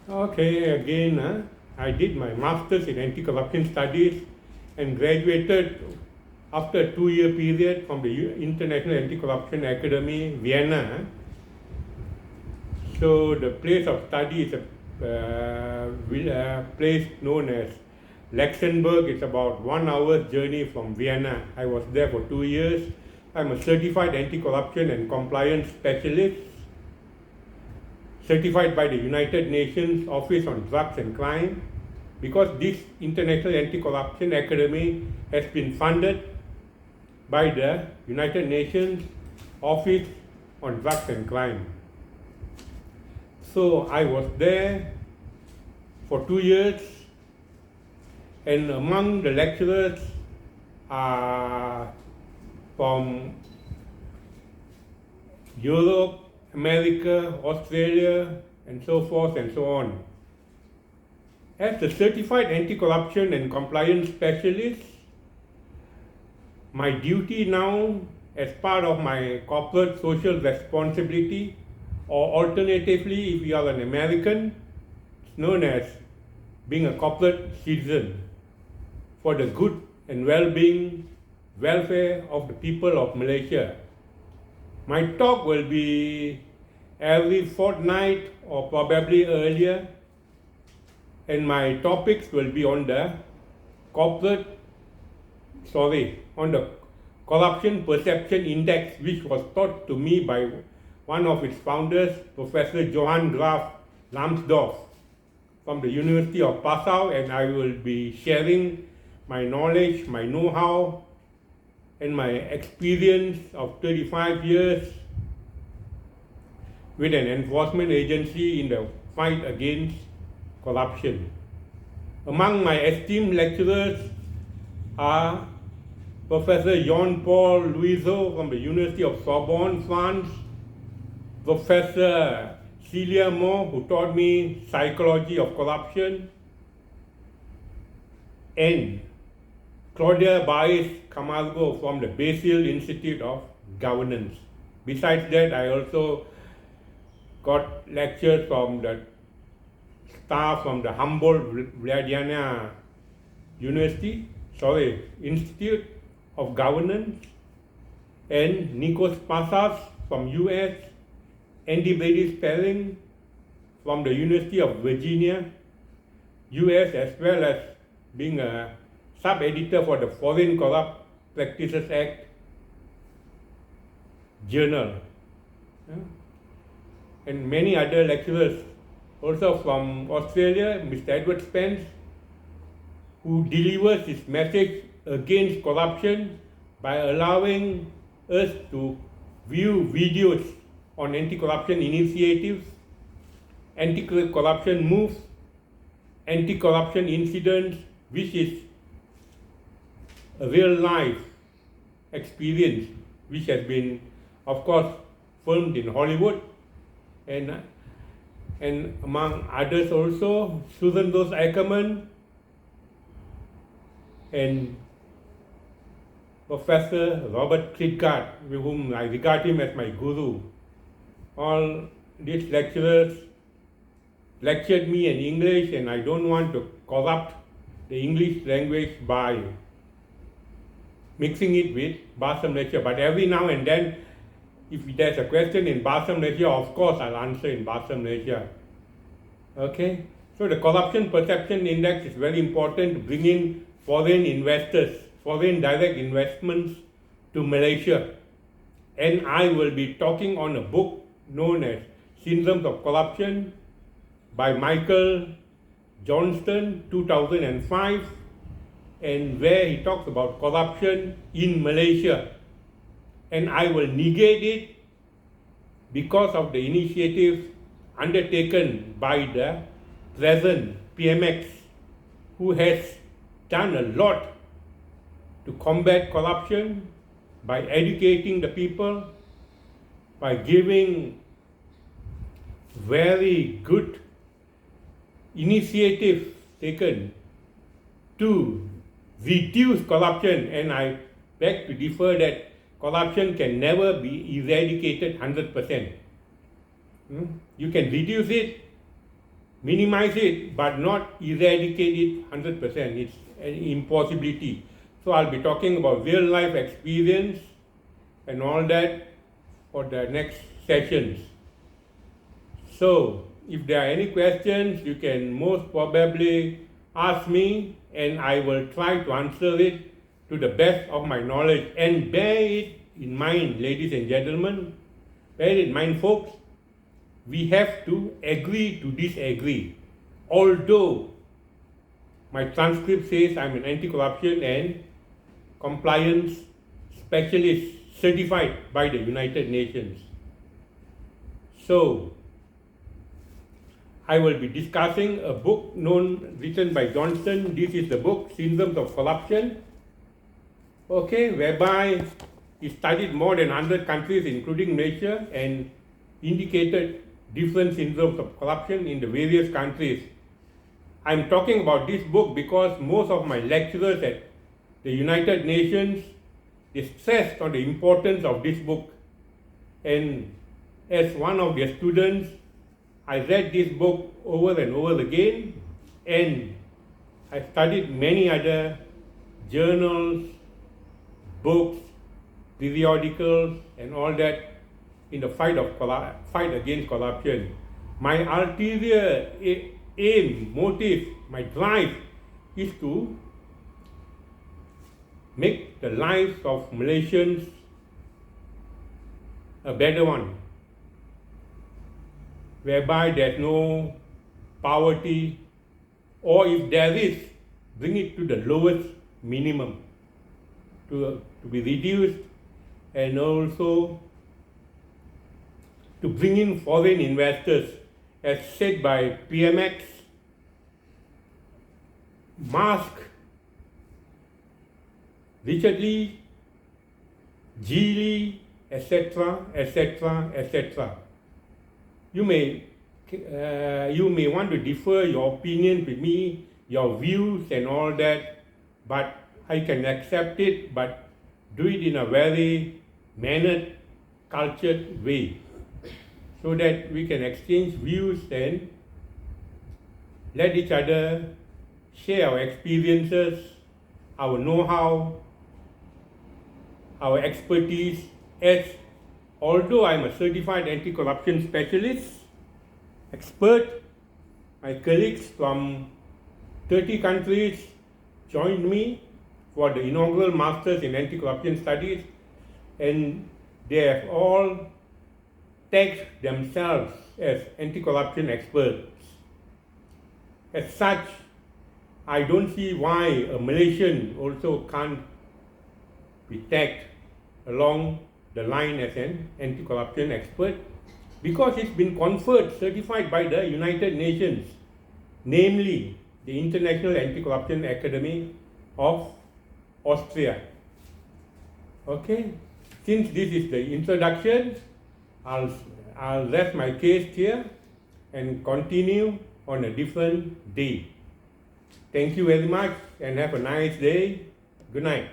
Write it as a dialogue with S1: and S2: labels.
S1: Okay, again, I did my master's in anti-corruption studies and graduated after a 2-year period from the International Anti-Corruption Academy, Vienna. So the place of study is a place known as Luxembourg. It's about 1 hour journey from Vienna. I was there for 2 years. I'm a certified anti-corruption and compliance specialist, certified by the United Nations Office on Drugs and Crime, because this International Anti-Corruption Academy has been funded by the United Nations Office on Drugs and Crime. So I was there for 2 years, and among the lecturers are from Europe, America, Australia, and so forth and so on. As a certified anti-corruption and compliance specialist, my duty now, as part of my corporate social responsibility, or alternatively, if you are an American, it's known as being a corporate citizen, for the good and well-being, welfare of the people of Malaysia. My talk will be every fortnight or probably earlier, and my topics will be on the Corruption Perception Index, which was taught to me by one of its founders, Professor Johann Graf Lambsdorff from the University of Passau, and I will be sharing my knowledge, my know-how, and my experience of 35 years with an enforcement agency in the fight against corruption. Among my esteemed lecturers are Professor Jean-Paul Louiseau from the University of Sorbonne, France, Professor Celia Moore, who taught me psychology of corruption, and Claudia Baez Camargo from the Basil Institute of Governance. Besides that, I also got lectures from the staff from the Humboldt-Vladiana Institute of Governance, and Nikos Pasas from US, Andy Brady Spelling from the University of Virginia, US, as well as being a sub-editor for the Foreign Corrupt Practices Act journal. And many other lecturers, also from Australia, Mr. Edward Spence, who delivers his message against corruption by allowing us to view videos on anti-corruption initiatives, anti-corruption moves, anti-corruption incidents, which is a real life experience, which has been, of course, filmed in Hollywood, and among others also, Susan Rose Ackerman and Professor Robert Klitgard, with whom I regard him as my guru. All these lecturers lectured me in English, and I don't want to corrupt the English language by mixing it with Bahasa Malaysia. But every now and then, if there's a question in Bahasa Malaysia, of course I'll answer in Bahasa Malaysia. Okay? So the Corruption Perception Index is very important to bring in foreign investors, foreign direct investments to Malaysia. And I will be talking on a book known as Syndromes of Corruption by Michael Johnston, 2005, and where he talks about corruption in Malaysia. And I will negate it because of the initiatives undertaken by the present PMX, who has done a lot to combat corruption by educating the people, by giving very good initiatives taken to reduce corruption. And I beg to differ that corruption can never be eradicated 100%. You can reduce it, minimize it but not eradicate it 100%. It's an impossibility. So I'll be talking about real life experience and all that for the next sessions. So if there are any questions, you can most probably ask me and I will try to answer it to the best of my knowledge. And bear it in mind, ladies and gentlemen, bear it in mind, folks, we have to agree to disagree. Although my transcript says I'm an anti-corruption and compliance specialist certified by the United Nations. So I will be discussing a book written by Johnson. This is the book, Syndromes of Corruption, whereby he studied more than 100 countries, including Malaysia, and indicated different syndromes of corruption in the various countries. I'm talking about this book because most of my lecturers at the United Nations, they stressed on the importance of this book. And as one of their students, I read this book over and over again, and I studied many other journals, books, periodicals, and all that in the fight against corruption. My ulterior aim, motive, my drive is to make the lives of Malaysians a better one, whereby there's no poverty, or if there is, bring it to the lowest minimum to be reduced, and also to bring in foreign investors, as said by PMX, Musk, Richard Lee, Geely, etc., etc., etc. You may want to differ your opinion with me, your views and all that, but I can accept it, but do it in a very mannered, cultured way, so that we can exchange views and let each other share our experiences, our know-how, our expertise. As although I'm a certified anti-corruption specialist, expert, my colleagues from 30 countries joined me for the inaugural Masters in Anti-Corruption Studies, and they have all tagged themselves as anti-corruption experts. As such, I don't see why a Malaysian also can't be tagged along the line as an anti-corruption expert, because it's been conferred, certified by the United Nations, namely the International Anti-Corruption Academy of Austria. Since this is the introduction, I'll rest my case here and continue on a different day. Thank you very much and have a nice day. Good night.